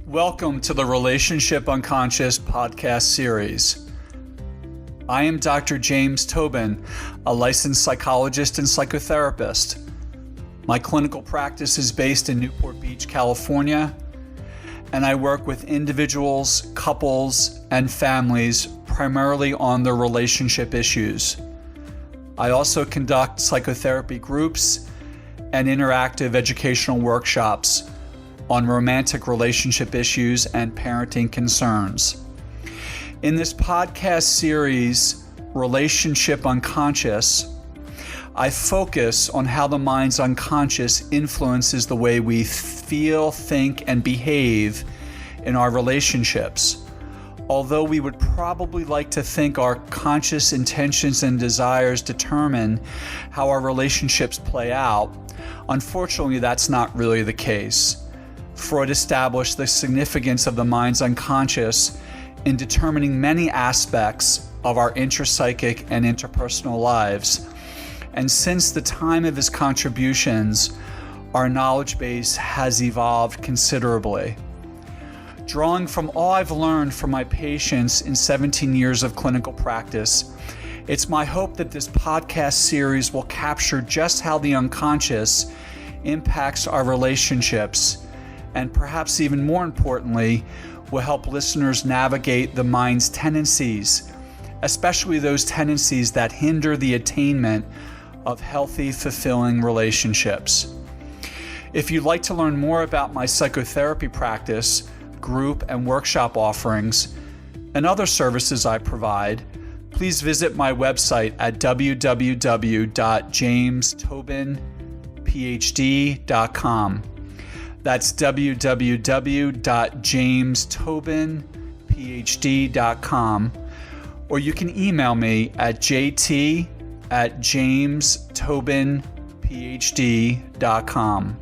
Welcome to the Relationship Unconscious podcast series. I am Dr. James Tobin, a licensed psychologist and psychotherapist. My clinical practice is based in Newport Beach, California, and I work with individuals, couples, and families primarily on their relationship issues. I also conduct psychotherapy groups and interactive educational workshops on romantic relationship issues and parenting concerns. In this podcast series, Relationship Unconscious, I focus on how the mind's unconscious influences the way we feel, think, and behave in our relationships. Although we would probably like to think our conscious intentions and desires determine how our relationships play out, unfortunately, that's not really the case. Freud established the significance of the mind's unconscious in determining many aspects of our intrapsychic and interpersonal lives. And since the time of his contributions, our knowledge base has evolved considerably. Drawing from all I've learned from my patients in 17 years of clinical practice, it's my hope that this podcast series will capture just how the unconscious impacts our relationships, and perhaps even more importantly, will help listeners navigate the mind's tendencies, especially those tendencies that hinder the attainment of healthy, fulfilling relationships. If you'd like to learn more about my psychotherapy practice, group and workshop offerings, and other services I provide, please visit my website at www.jamestobinphd.com. That's www.jamestobinphd.com, or you can email me at jt@jamestobinphd.com.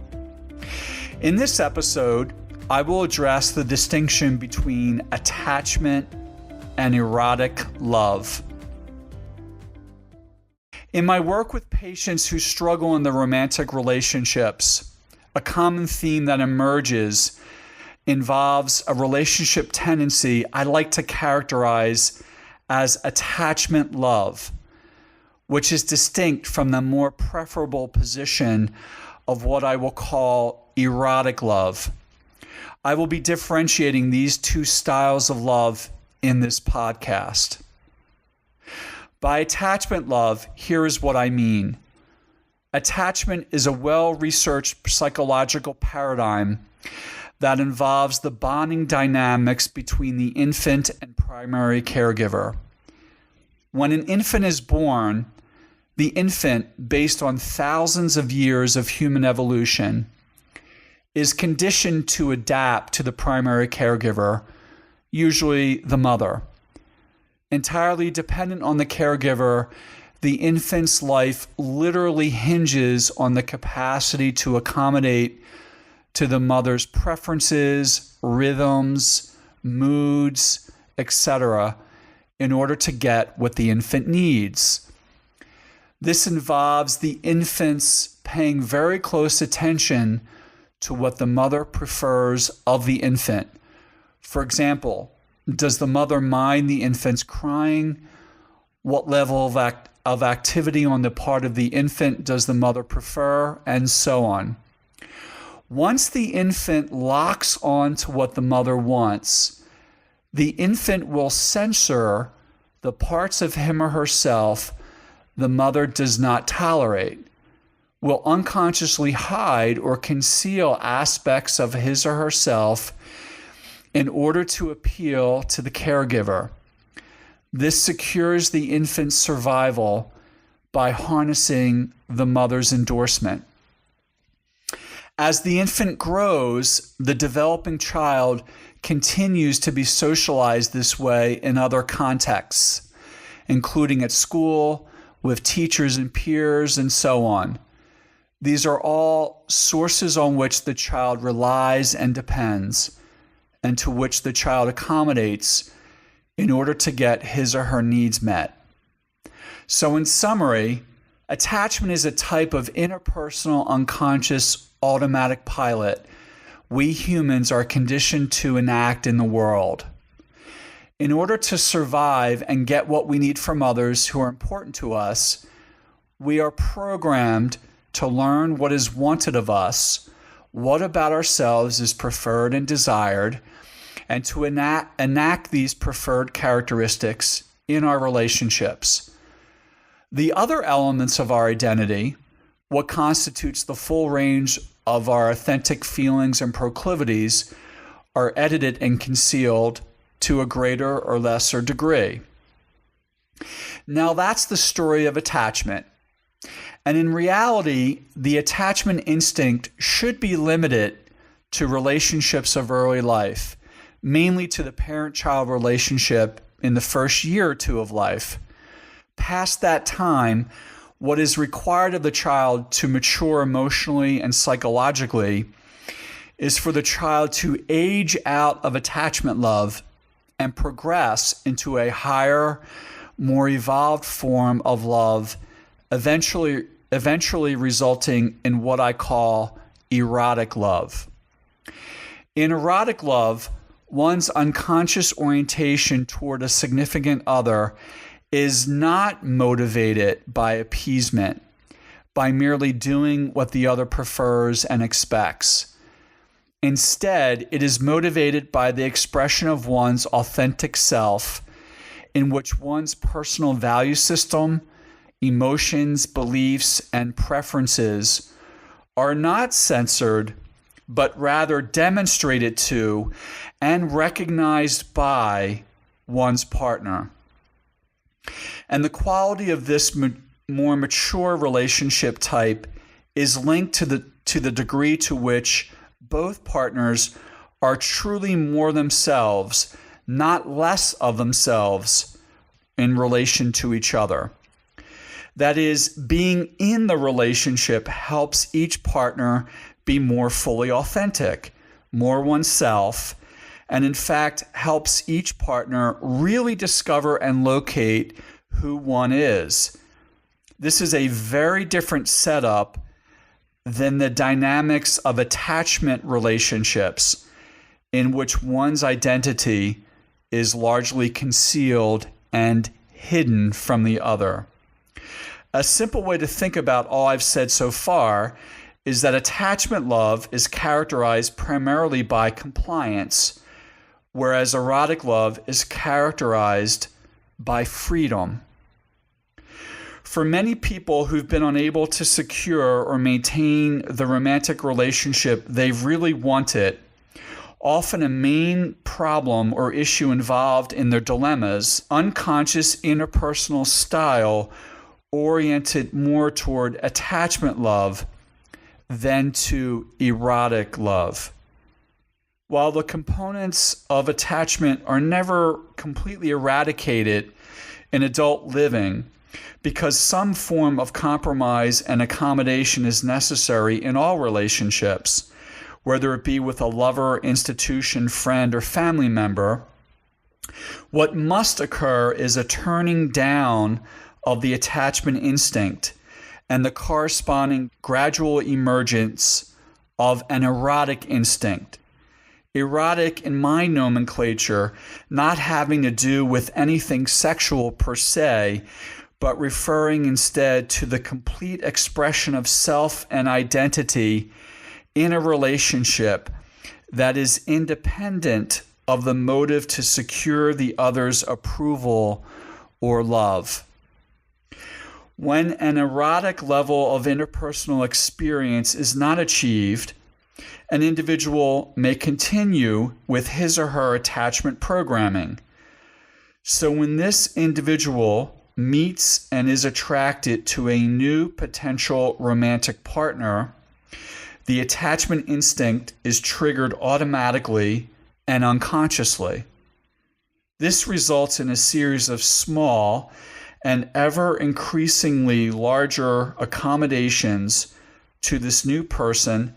In this episode, I will address the distinction between attachment and erotic love. In my work with patients who struggle in their romantic relationships, a common theme that emerges involves a relationship tendency I like to characterize as attachment love, which is distinct from the more preferable position of what I will call erotic love. I will be differentiating these two styles of love in this podcast. By attachment love, here is what I mean. Attachment is a well-researched psychological paradigm that involves the bonding dynamics between the infant and primary caregiver. When an infant is born, the infant, based on thousands of years of human evolution, is conditioned to adapt to the primary caregiver, usually the mother. Entirely dependent on the caregiver, the infant's life literally hinges on the capacity to accommodate to the mother's preferences, rhythms, moods, etc., in order to get what the infant needs. This involves the infants paying very close attention to what the mother prefers of the infant. For example, does the mother mind the infant's crying? What level of activity on the part of the infant does the mother prefer? And so on. Once the infant locks on to what the mother wants, the infant will censor the parts of him or herself the mother does not tolerate, will unconsciously hide or conceal aspects of his or herself in order to appeal to the caregiver. This secures the infant's survival by harnessing the mother's endorsement. As the infant grows, the developing child continues to be socialized this way in other contexts, including at school, with teachers and peers, and so on. These are all sources on which the child relies and depends, and to which the child accommodates in order to get his or her needs met. So in summary, attachment is a type of interpersonal unconscious automatic pilot we humans are conditioned to enact in the world. In order to survive and get what we need from others who are important to us, we are programmed to learn what is wanted of us, what about ourselves is preferred and desired, and to enact these preferred characteristics in our relationships. The other elements of our identity, what constitutes the full range of our authentic feelings and proclivities, are edited and concealed to a greater or lesser degree. Now that's the story of attachment. And in reality, the attachment instinct should be limited to relationships of early life, mainly to the parent-child relationship in the first year or two of life. Past that time, what is required of the child to mature emotionally and psychologically is for the child to age out of attachment love and progress into a higher, more evolved form of love, eventually resulting in what I call erotic love. In erotic love, one's unconscious orientation toward a significant other is not motivated by appeasement, by merely doing what the other prefers and expects. Instead, it is motivated by the expression of one's authentic self, in which one's personal value system, emotions, beliefs, and preferences are not censored, but rather demonstrated to and recognized by one's partner. And the quality of this more mature relationship type is linked to the degree to which both partners are truly more themselves, not less of themselves, in relation to each other. That is, being in the relationship helps each partner be more fully authentic, more oneself, and in fact helps each partner really discover and locate who one is. This is a very different setup than the dynamics of attachment relationships, in which one's identity is largely concealed and hidden from the other. A simple way to think about all I've said so far is that attachment love is characterized primarily by compliance, whereas erotic love is characterized by freedom. For many people who've been unable to secure or maintain the romantic relationship they've really wanted, often a main problem or issue involved in their dilemmas, unconscious interpersonal style oriented more toward attachment love than to erotic love. While the components of attachment are never completely eradicated in adult living, because some form of compromise and accommodation is necessary in all relationships, whether it be with a lover, institution, friend, or family member, what must occur is a turning down of the attachment instinct and the corresponding gradual emergence of an erotic instinct. Erotic, in my nomenclature, not having to do with anything sexual per se, but referring instead to the complete expression of self and identity in a relationship that is independent of the motive to secure the other's approval or love. When an erotic level of interpersonal experience is not achieved, an individual may continue with his or her attachment programming. So when this individual meets and is attracted to a new potential romantic partner, the attachment instinct is triggered automatically and unconsciously. This results in a series of small and ever increasingly larger accommodations to this new person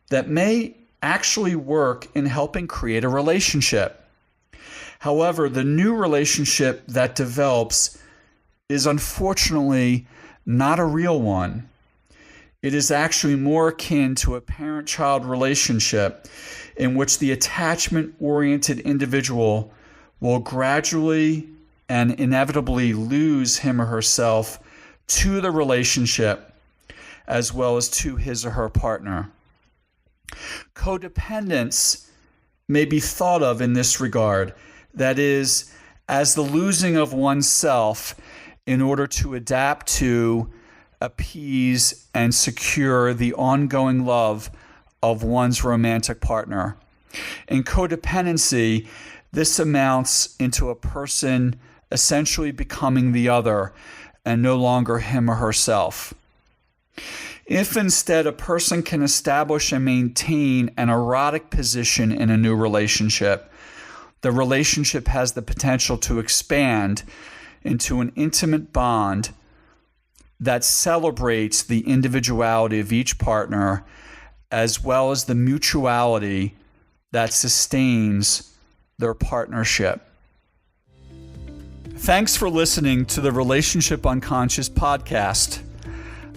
that may actually work in helping create a relationship. However, the new relationship that develops is unfortunately not a real one. It is actually more akin to a parent parent-child relationship in which the attachment-oriented individual will gradually and inevitably lose him or herself to the relationship as well as to his or her partner. Codependence may be thought of in this regard, that is, as the losing of oneself in order to adapt to, appease, and secure the ongoing love of one's romantic partner. In codependency, this amounts into a person essentially becoming the other and no longer him or herself. If instead a person can establish and maintain an erotic position in a new relationship, the relationship has the potential to expand into an intimate bond that celebrates the individuality of each partner as well as the mutuality that sustains their partnership. Thanks for listening to the Relationship Unconscious podcast.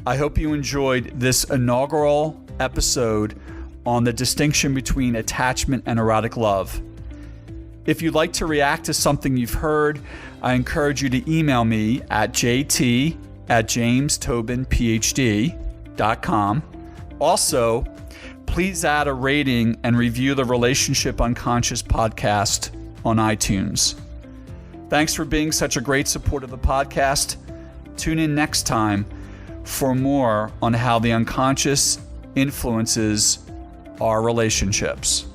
I hope you enjoyed this inaugural episode on the distinction between attachment and erotic love. If you'd like to react to something you've heard, I encourage you to email me at jt@jamestobinphd.com. Also, please add a rating and review the Relationship Unconscious podcast on iTunes. Thanks for being such a great supporter of the podcast. Tune in next time for more on how the unconscious influences our relationships.